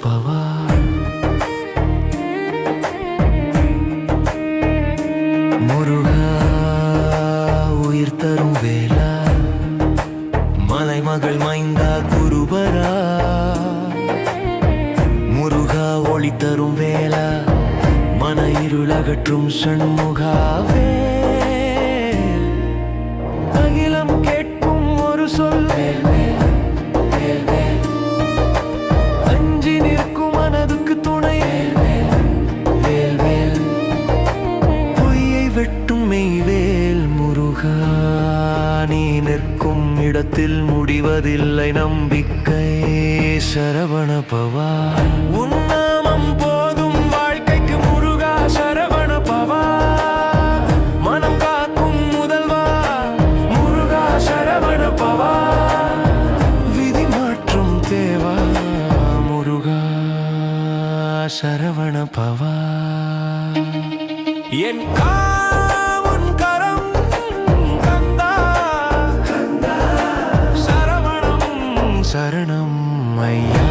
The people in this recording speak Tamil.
பவா. முருகா உயிர் தரும் வேலா, மலைமகள் மைந்தா குருபரா. முருகா ஒளி தரும் வேலா, மன இருளகற்றும் சண்முகாவே. அகிலம் கேட்கும் ஒரு சொல், அஞ்சி நிற்கும் மனதுக்கு துணை. பொய்யை வெட்டும் மெய்வேல் முருகா, நீ நிற்கும் இடத்தில் முடிவதில்லை நம்பிக்கை. சரவண பவா, உன் நாமம் போதும் வாழ்க்கைக்கு முருகா. சரவண பவா, மனம் காக்கும் முதல்வா முருகா. சரவண பவா, விதி மாற்றும் தேவா முருகா. சரவண பவா, என் காவன் கரம் கந்தா. சரவணம் சரணம் ஐயா.